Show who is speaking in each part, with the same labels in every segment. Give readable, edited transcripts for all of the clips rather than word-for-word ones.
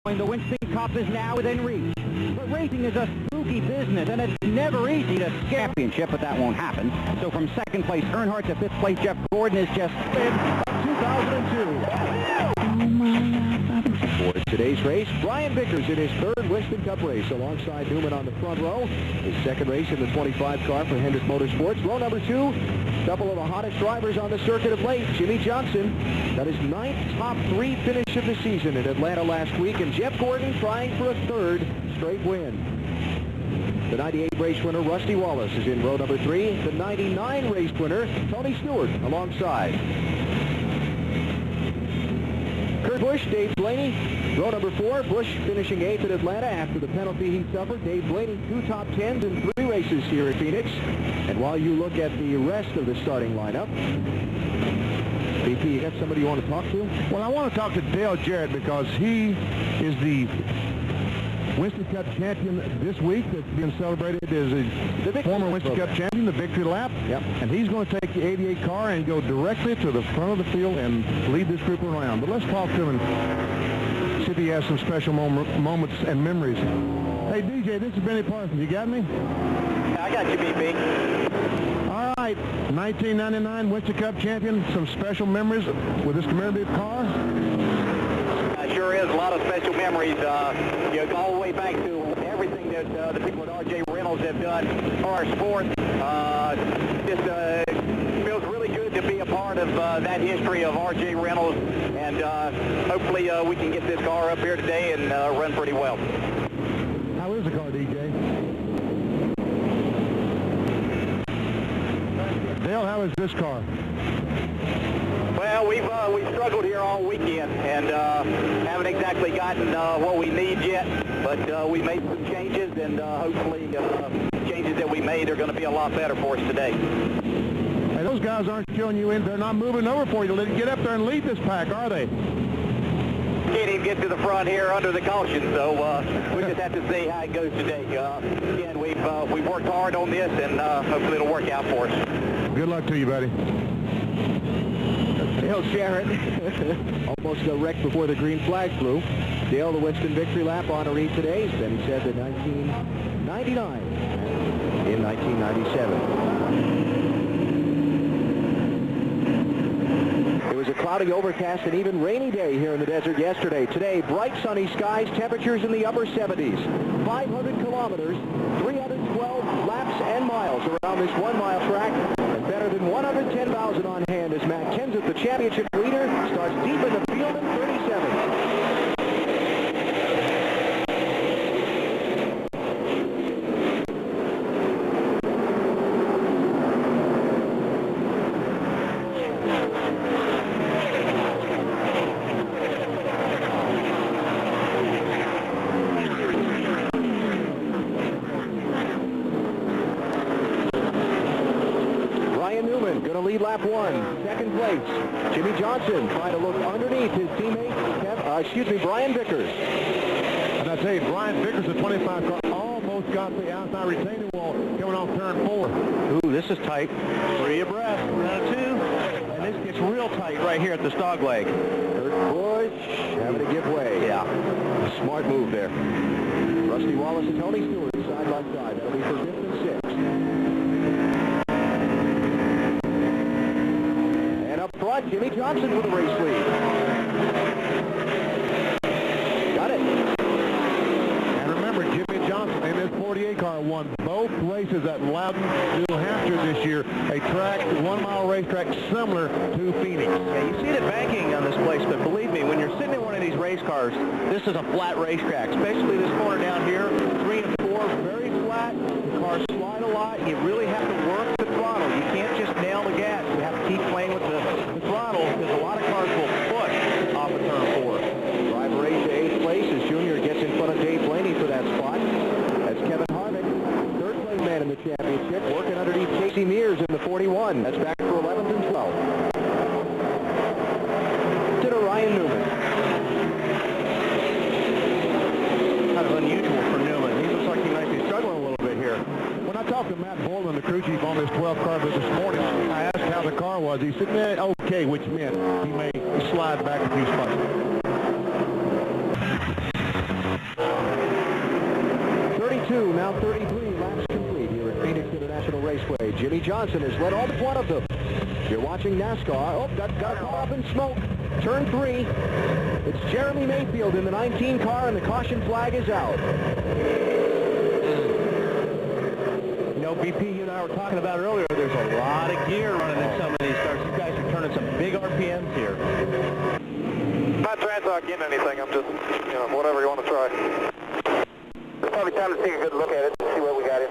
Speaker 1: The Winston Cup is now within reach. But racing is a spooky business, and it's never easy to championship, but that won't happen. So from second place Earnhardt to fifth place Jeff Gordon is just in 2002. For today's race, Brian Vickers in his third Winston Cup race alongside Newman on the front row. His second race in the 25 car for Hendrick Motorsports. Row number 2, couple of the hottest drivers on the circuit of late. Jimmy Johnson got his 9th top 3 finish of the season in Atlanta last week, and Jeff Gordon trying for a third straight win. The 98 race winner, Rusty Wallace, is in row number 3. The 99 race winner, Tony Stewart, alongside. Kurt Busch, Dave Blaney, row number 4. Busch finishing 8th at Atlanta after the penalty he suffered. Dave Blaney, 2 top 10s in 3 races here at Phoenix. And while you look at the rest of the starting lineup, BP, you got somebody you want to talk to?
Speaker 2: Well, I want to talk to Dale Jarrett because he is the Winston Cup champion this week that's being celebrated as a former Winston Cup champion, the victory lap.
Speaker 1: Yep.
Speaker 2: And he's going to take the 88 car and go directly to the front of the field and lead this group around. But let's talk to him and see if he has some special moments and memories. Hey, DJ, this is Benny Parsons. You got me?
Speaker 3: I got you, BP.
Speaker 2: All right, 1999 Winston Cup champion. Some special memories with this commemorative car?
Speaker 3: Sure is. A lot of special memories. You go all the way back to everything that the people at R.J. Reynolds have done for our sport. Just feels really good to be a part of that history of R.J. Reynolds, and hopefully we can get this car up here today and run pretty well.
Speaker 2: How is the car, DJ? Dale, how is this car?
Speaker 3: Well, we've struggled here all weekend and haven't exactly gotten what we need yet, but we made some changes, and hopefully changes that we made are going to be a lot better for us today.
Speaker 2: Hey, those guys aren't showing you in. They're not moving over for you to get up there and lead this pack, are they?
Speaker 3: Can't even get to the front here under the caution, so we just have to see how it goes today. Again, we've worked hard on this, and hopefully it'll work out for us.
Speaker 2: Good luck to you, buddy.
Speaker 1: Dale Jarrett almost got wrecked before the green flag flew. Dale, the Winston victory lap honoree today, then he said that 1999 in 1997. It was a cloudy, overcast, and even rainy day here in the desert yesterday. Today, bright sunny skies, temperatures in the upper 70s. 500 kilometers, 312 laps and miles around this 1-mile track. Better than 110,000 on hand as Matt Kenseth, the championship leader, starts deep in the field in 37th. Going to lead lap 1. Second place, Jimmy Johnson trying to look underneath his teammate, Brian Vickers.
Speaker 2: And I tell you, Brian Vickers, the 25 car, almost got the outside retaining wall coming off turn 4.
Speaker 1: Ooh, this is tight.
Speaker 3: 3 abreast, round 2, and this gets real tight right here at the dog leg.
Speaker 1: Kurt Busch having to give way.
Speaker 3: Yeah.
Speaker 1: Smart move there. Rusty Wallace and Tony Stewart side by side. That'll be for 5th and 6th. Jimmy Johnson with the race lead. Got it.
Speaker 2: And remember, Jimmy Johnson in his 48 car won both races at Loudon, New Hampshire this year. A track, 1-mile racetrack similar to Phoenix.
Speaker 3: Yeah, you see the banking on this place, but believe me, when you're sitting in one of these race cars, this is a flat racetrack, especially this corner down here, 3 and 4, very flat. The cars slide a lot. You really have to work the throttle. You can't just nail the gas. You have to keep playing with the throttle because a lot of cars will push off of turn 4.
Speaker 1: Driver race to 8th place as Junior gets in front of Dave Blaney for that spot. That's Kevin Harvick, 3rd place man in the championship, working underneath Casey Mears in the 41. That's back for 11th and 12th. To Ryan Newman.
Speaker 3: Kind of unusual for Newman. He looks like he might be struggling a little bit here.
Speaker 2: When I talked to Matt Boland, the crew chief on this 12 car this morning, I asked how the car was. He said, okay, which meant he may slide back a few spots.
Speaker 1: 32, now 33 laps complete here at Phoenix International Raceway. Jimmy Johnson has led all but one of them. You're watching NASCAR. Oh, got caught up in smoke. Turn 3. It's Jeremy Mayfield in the 19 car, and the caution flag is out.
Speaker 4: You know, BP, you and I were talking about earlier, there's a lot of gear running in some of these cars. You guys are turning some big RPMs here.
Speaker 3: Not trying to get anything. I'm just, you know, whatever you want to try. It's probably time to take a good look at it and see what we got here.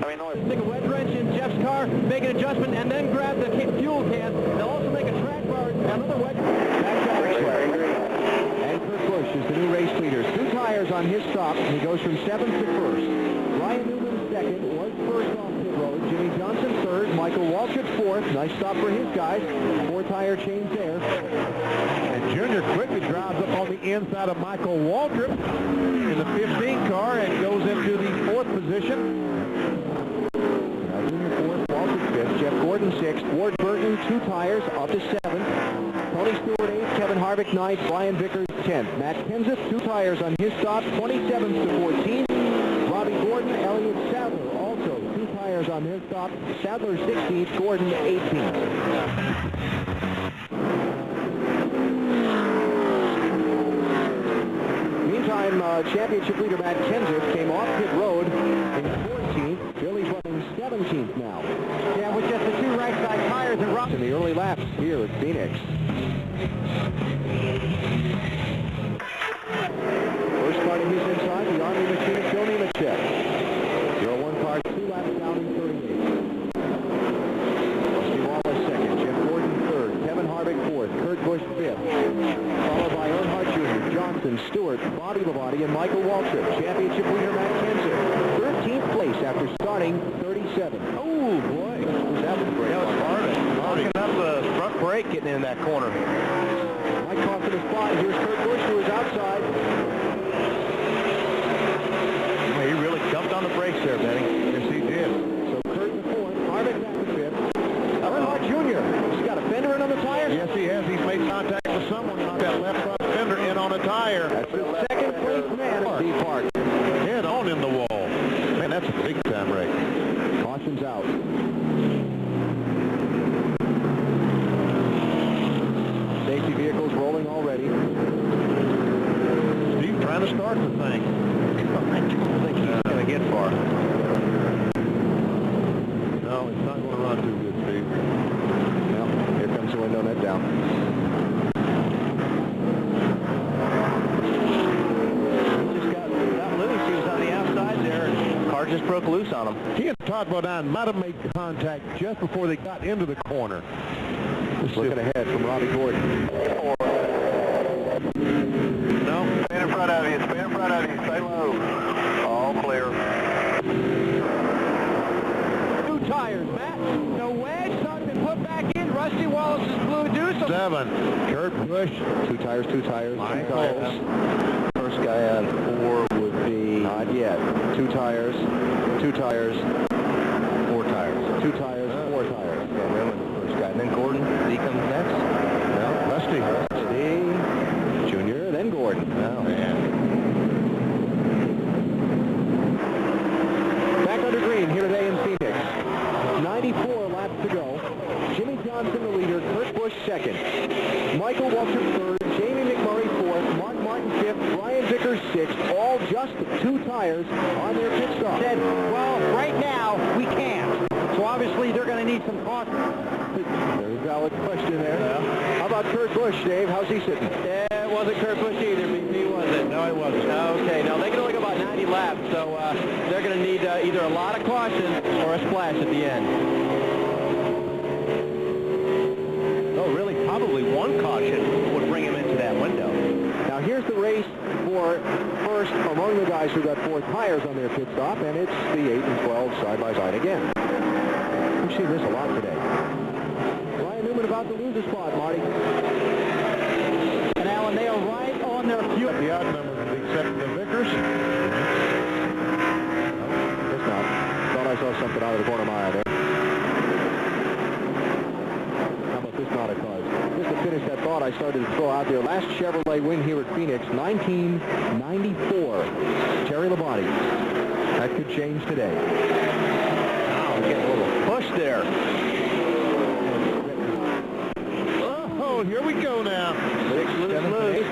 Speaker 3: I mean,
Speaker 4: stick a wedge wrench in Jeff's car, make an adjustment, and then grab the fuel can. They'll also make a track bar, another wedge.
Speaker 1: And Kurt Busch is the new race leader. 2 tires on his stop. He goes from 7th to 1st. Brian Newman second, was first off pit road. Jimmy Johnson third. Michael Waltrip 4th. Nice stop for his guys. 4-tire change there.
Speaker 2: And Junior quickly drives up on the inside of Michael Waltrip in the 15 car and goes into the 4th position.
Speaker 1: Junior 4th, Waltrip 5th, Jeff Gordon 6th, Ward Burton 2 tires up to 7th, Tony Stewart 8th, Kevin Harvick 9th, Brian Vickers 10th, Matt Kenseth 2 tires on his stop, 27th to 14th, Robbie Gordon, Elliott Sadler also 2 tires on his stop, Sadler 16th, Gordon 18th. Meantime, championship leader Matt Kenseth came off pit road in 14th. Billy's running 17th now.
Speaker 4: Yeah, with just the 2 right side tires and rocks.
Speaker 1: In the early laps here at Phoenix. First car to his inside, the Army machinist Joe Nemechek. 01 car, 2 laps down in 38th. Rusty Wallace second, Jeff Gordon third, Kevin Harvick 4th, Kurt Busch 5th. Followed by Earnhardt Jr., Johnson, Stewart, Bobby Labonte, and Michael Waltrip. Championship leader Matt Kenseth. 13th place after starting 37.
Speaker 4: Oh, boy.
Speaker 1: That was great.
Speaker 4: That was Harvick. Locking up the front brake getting in that corner.
Speaker 1: Mike caught for the spot. Here's Kurt Busch, who is outside.
Speaker 4: Well, he really jumped on the brakes there, Benny.
Speaker 2: Yes, he did.
Speaker 1: So Kurt in the 4th, Harvick back to 5th. Earnhardt Jr. He's got a fender in on the tire.
Speaker 2: Yes, he has. He's made contact with someone. Knocked that left front fender in on a tire.
Speaker 1: That's the second place man at D Park.
Speaker 2: Head on in the wall. Man, that's a big time wreck.
Speaker 1: Caution's out. Safety vehicles rolling already.
Speaker 2: Steve trying to start the thing.
Speaker 4: I don't think he's going to get far.
Speaker 2: No, it's not going to run too good, Steve.
Speaker 1: Well, here comes the window net down.
Speaker 4: Just broke loose on him.
Speaker 2: He and Todd Bodine might have made contact just before they got into the corner.
Speaker 1: Just looking ahead from Robbie Gordon.
Speaker 3: No, stay in front of you, stay in front of you, stay low. All clear.
Speaker 4: 2 tires, Matt. No wedge, starting to put back in. Rusty Wallace's blue deuce.
Speaker 2: 7. Kurt Busch.
Speaker 1: 2 tires, 2 tires, 2 tires.
Speaker 4: First guy on 4 would be...
Speaker 1: Not yet. 2 tires, 2 tires,
Speaker 4: 4 tires.
Speaker 1: 2 tires, 4 tires.
Speaker 4: Yeah, remember the first guy. And then Gordon, he comes next.
Speaker 1: No,
Speaker 2: Rusty.
Speaker 1: Rusty Jr., then Gordon.
Speaker 4: Oh,
Speaker 2: Man.
Speaker 1: Back under green here today in Phoenix. 94 laps to go. Jimmy Johnson the leader, Kurt Busch second. Michael Waltrip third, Jamie McMurray fourth, Mark Martin fifth, Brian Vickers sixth, all just 2 tires on their pit stop.
Speaker 4: Said, well, right now, we can't. So obviously, they're going to need some caution.
Speaker 1: There's a valid question there. Yeah. How about Kurt Busch, Dave? How's he sitting?
Speaker 4: Yeah, it wasn't Kurt Busch either, BP, was it? No, it wasn't. Okay, now they can only go about 90 laps, so they're going to need either a lot of caution or a splash at the end. Oh, really, probably 1 caution would bring him into that window.
Speaker 1: Now here's the race for first among the guys who got 4 tires on their pit stop, and it's the 8 and 12 side by side again. We've seen this a lot today. Ryan Newman about to lose a spot, Marty.
Speaker 4: And Alan, they are right on their fuel.
Speaker 2: The odd number except the Vickers.
Speaker 1: Guess not. Thought I saw something out of the corner of my eye there. How about this not a cause? Just a finish that thought I started to throw out there. Last Chevrolet win here at Phoenix, 1994. Terry Labonte. That could change today.
Speaker 4: Wow, getting a little push there.
Speaker 2: Oh, here we go now.
Speaker 1: 6, 7, 8.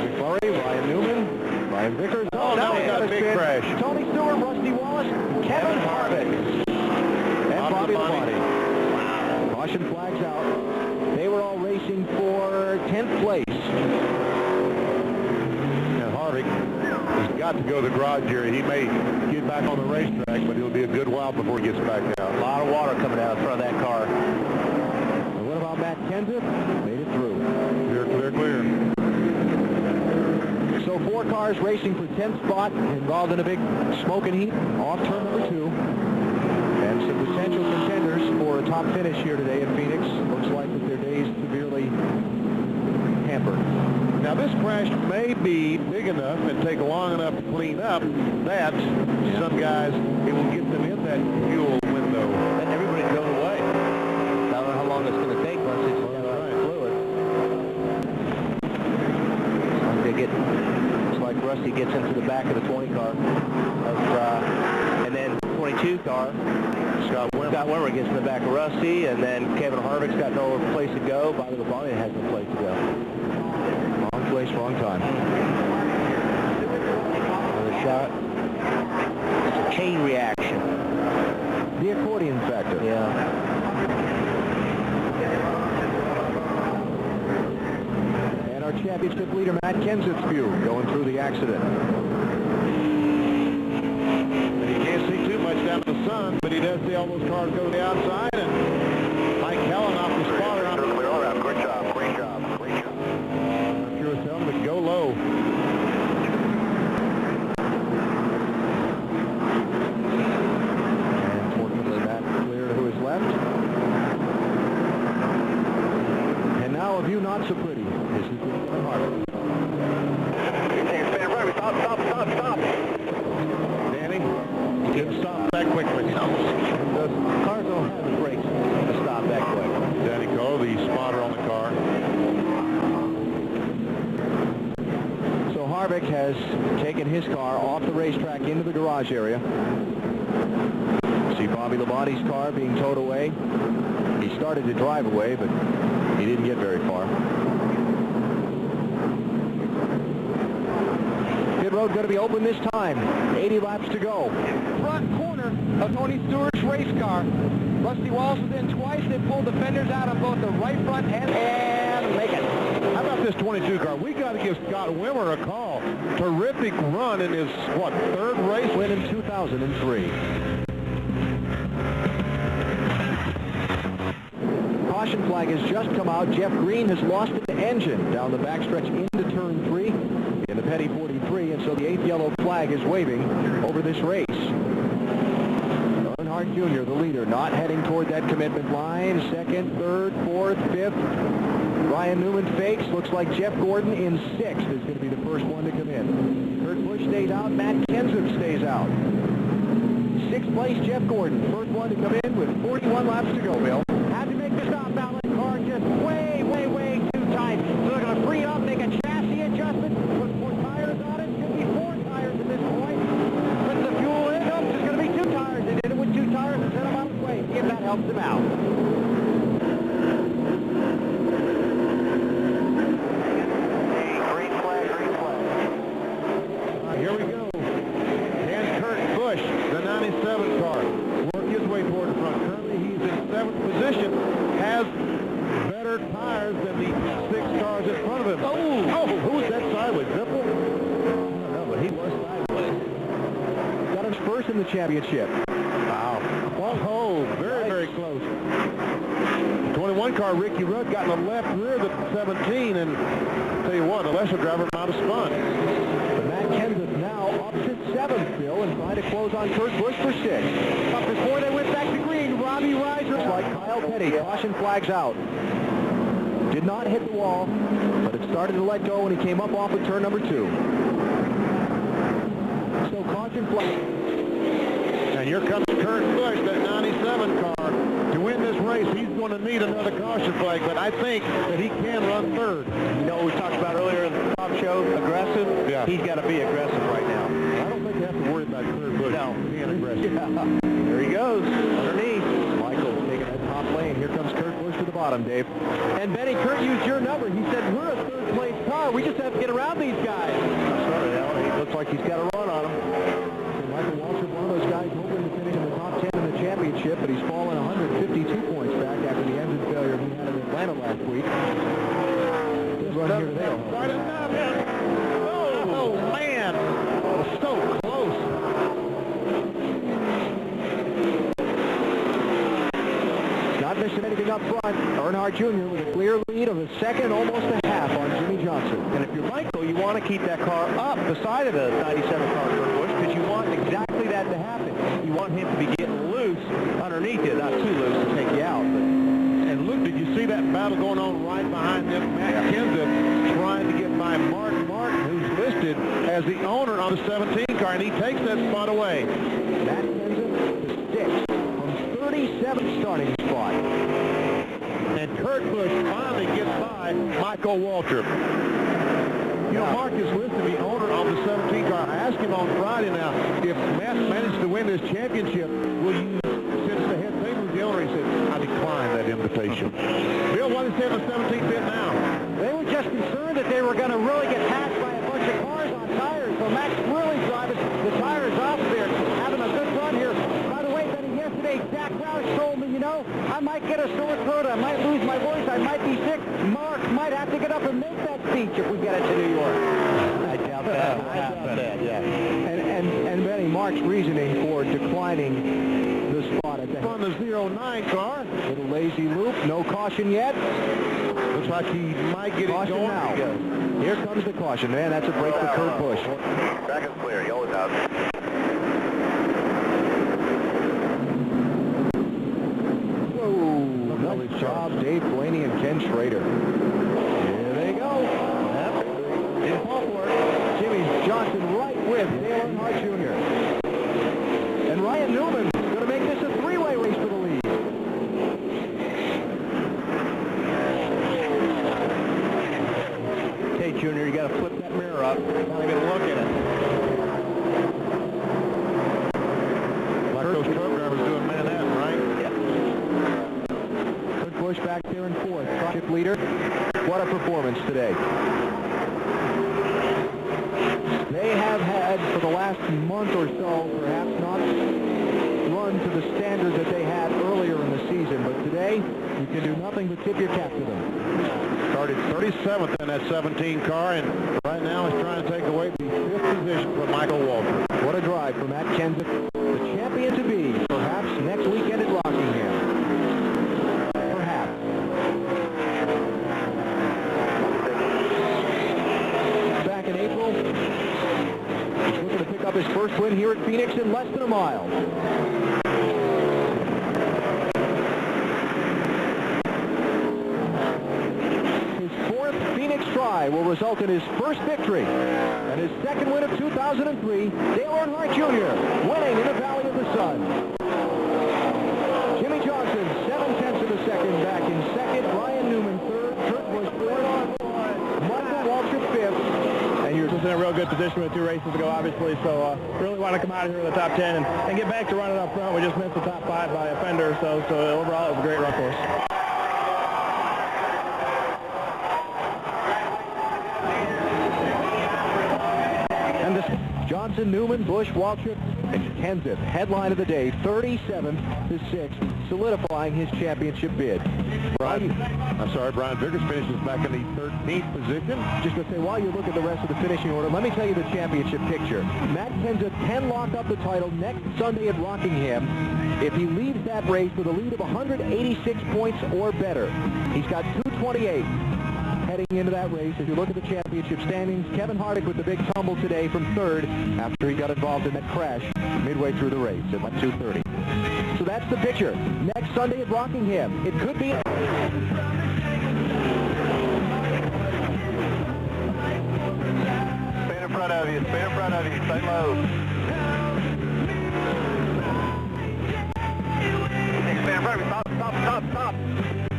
Speaker 1: McFlurry, Ryan Newman, Brian Vickers.
Speaker 2: Oh, now we got a big crash.
Speaker 1: Tony Stewart, Rusty Wallace, Kevin Harvick, and Bobby Labonte. Wow. Caution flags out. They were all racing for 10th place.
Speaker 2: And Harvick has got to go to the garage area. He may get back on the racetrack, but it'll be a good while before he gets back out.
Speaker 4: A lot of water coming out in front of that car.
Speaker 1: And what about Matt Kenseth? Made it through.
Speaker 2: Clear.
Speaker 1: So 4 cars racing for 10th spot, involved in a big smoke and heat off turn number 2. And some potential contenders for a top finish here today in Phoenix. Looks like that their day is severely hampered.
Speaker 2: Now this crash may be big enough and take long enough to clean up that some guys, it will get them in that fuel window.
Speaker 4: And everybody's going away. I don't know how long it's going to take once it's fluid. Looks like Rusty gets into the back of the 20 car. And then 22 car. Scott Wimmer gets in the back of Rusty, and then Kevin Harvick's got no place to go. Bobby Labonte has no place to go.
Speaker 1: Wrong place, wrong time.
Speaker 4: Another shot. It's a chain reaction.
Speaker 1: The accordion factor.
Speaker 4: Yeah.
Speaker 1: And our championship leader, Matt Kenseth's view, going through the accident.
Speaker 2: And you can't see too much down in the sun, but he does see all those cars go to the outside, and Mike Helen off the spotter.
Speaker 3: Clear all around. Good job. Great job. Great job.
Speaker 2: I'm sure it's telling him to go low.
Speaker 1: And fortunately, Matt clear to his left. And now a view not so pretty. This is Kevin Harvick.
Speaker 3: Stop.
Speaker 2: Danny, you didn't stop that quickly.
Speaker 1: The cars don't have the brakes to stop that quick.
Speaker 2: Danny Cole, the spotter on the car.
Speaker 1: So Harvick has taken his car off the racetrack into the garage area. See Bobby Labonte's car being towed away. He started to drive away, but he didn't get very far. Pit road going to be open this time. 80 laps to go.
Speaker 5: Front corner of Tony Stewart's race car. Rusty Wallace was in twice. They pulled the fenders out on both the right front and make it.
Speaker 2: How about this 22 car? We got to give Scott Wimmer a call. Terrific run in his, what, 3rd race?
Speaker 1: Win in 2003. Caution flag has just come out. Jeff Green has lost an engine down the backstretch into turn 3 in the Petty 43, and so the 8th yellow flag is waving over this race. Earnhardt Jr., the leader, not heading toward that commitment line. 2nd, 3rd, 4th, 5th. Ryan Newman fakes. Looks like Jeff Gordon in 6th is going to be the first one to come in. Kurt Busch stays out. Matt Kenseth stays out. 6th place, Jeff Gordon. First one to come in with 41 laps to go, Bill.
Speaker 5: Had to make the stop. That car just way too tight. So they're going to free up, make a chassis adjustment, put 4 tires on it. Could be 4 tires at this point. Put the fuel in. Nope, just going to be 2 tires. They did it with 2 tires and sent them out of the way. See if that helps them out.
Speaker 3: Green flag.
Speaker 2: Here we go. And Kurt Busch, the 97 car, work his way toward the front. Currently, he's in 7th position, has better tires than the 6 cars in front of him. Oh, who was that sideways? Zippel?
Speaker 1: I don't know, but he was sideways. Got him first in the championship.
Speaker 2: Wow. Oh, very close. The 21 car, Ricky Rudd, got in the left rear of the 17, and I'll tell you what, the lesser driver might have spun.
Speaker 1: But Matt Kenseth now up to 7th, Bill, and trying to close on Kurt Busch for 6th.
Speaker 5: But before they went back to green, Robbie Reiser.
Speaker 1: Like Kyle Petty, caution flags out. Did not hit the wall, but it started to let go when he came up off of turn number 2. So caution flag.
Speaker 2: And here comes Kurt Busch, that 97 car, To win this race, he's going to need another caution flag, but I think that he can run third.
Speaker 4: You know what we talked about earlier in the top show, aggressive?
Speaker 2: Yeah.
Speaker 4: He's got to be aggressive right now.
Speaker 2: I don't think you have to worry about Kurt Busch being aggressive.
Speaker 4: Yeah. There he goes, underneath.
Speaker 1: Michael's taking that top lane. Here comes Kurt Busch to the bottom, Dave. And Benny, Kurt used your number. He said, we're a third-place car. We just have to get around these guys.
Speaker 4: Sorry, Alan. He looks like he's got a run on him.
Speaker 1: So Michael Waltrip, one of those guys hoping to finish in the top 10 in the championship, but he's fallen 152 points back after the engine failure he had in Atlanta last week. This run here today.
Speaker 2: Right enough. Oh, man. So close.
Speaker 1: Not missing anything up front. Earnhardt Jr. with a clear lead of a second, almost a half on Jimmy Johnson.
Speaker 4: And if you're Michael, you want to keep that car up beside of the 97 car Kurt Busch because you want exactly that to happen. You want him to be getting loose underneath you, not too loose to take you out. But
Speaker 2: And Luke, did you see that battle going on right behind them? Matt Kenseth trying to get by Martin Martin, who's listed as the owner on the 17 car, and he takes that spot away.
Speaker 1: Matt Kenseth to 6 from 37 starting spot.
Speaker 2: And Kurt Busch finally gets by Michael Waltrip. You know, Mark is listed the owner of the 17 car. I asked him on Friday now, if Matt managed to win this championship, will you, since the head table the owner, he said, I decline that invitation. Bill, what is he in the 17 pit now?
Speaker 5: They were just concerned that they were going to really get passed by a bunch of cars on tires. So Max really driving the tires off there, having a good run here. By the way, Benny, yesterday Zach Roush told me, you know, I might get a sore throat, I might lose my voice, I might be sick. Mark might have to get up and make that speech if we get it to New York.
Speaker 4: I doubt that. I doubt that, yeah.
Speaker 1: And Benny, Mark's reasoning for declining the spot at the
Speaker 2: On the 09 car.
Speaker 1: little lazy loop, no caution yet.
Speaker 2: Looks like he might get
Speaker 1: Caution
Speaker 2: it going.
Speaker 1: now. Here comes the caution. Man, that's a break for Kurt Busch.
Speaker 3: Track is clear. He always has.
Speaker 1: Whoa, nice job, Dave Blaney and Ken Schrader. Here they go. Didn't fall for it. Jimmy Johnson right with Dale Earnhardt Jr. And Ryan Newman going to make this a three-way race for the lead.
Speaker 4: Hey, Junior, you got to flip that mirror up. Not even look at it.
Speaker 2: Like those truck drivers doing Manhattan, right?
Speaker 4: Yeah.
Speaker 1: Kurt Busch back there in fourth. Chip leader. What a performance today. They have had, for the last month or so, perhaps not run to the standard that they had earlier in the season, but today, you can do nothing but tip your cap to them.
Speaker 2: Started 37th in that 17 car, and right now he's trying to take away the 5th position from Michael Waltrip.
Speaker 1: What a drive for Matt Kenseth, the champion to be, perhaps next weekend at Rockingham. Perhaps. Back in April, he's looking to pick up his first win here at Phoenix in less than a mile. His fourth Phoenix try will result in his first victory and his second win of 2003, Dale Earnhardt Jr. winning in the Valley of the Sun. Jimmy Johnson, 7/10 of a second back in second. Ryan Newman third. Kurt Busch fourth. Michael Waltrip fifth.
Speaker 6: And you're just in a real good position with 2 races to go, obviously. So really want to come out of here with the top 10 and get back to running up front. We just missed the top 5 by a fender or so. So overall, it was a great run for us.
Speaker 1: And this Johnson, Newman, Busch, Waltrip, and Kenseth. Headline of the day, 37th to 6th, solidifying his championship bid.
Speaker 2: Brian Vickers finishes back in the 13th position.
Speaker 1: Just to say, while you look at the rest of the finishing order, let me tell you the championship picture. Matt Kenseth can lock up the title next Sunday at Rockingham if he leaves that race with a lead of 186 points or better. He's got 228 heading into that race. If you look at the championship standings, Kevin Harvick with the big tumble today from third after he got involved in that crash midway through the race at like 2:30. So that's the picture. Next Sunday at Rockingham. It could be...
Speaker 3: Stay in front of you. Stay in front of you. Stay low. Stay in front of you. Stop. Stop.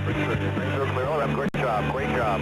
Speaker 3: Clear. Oh, great job.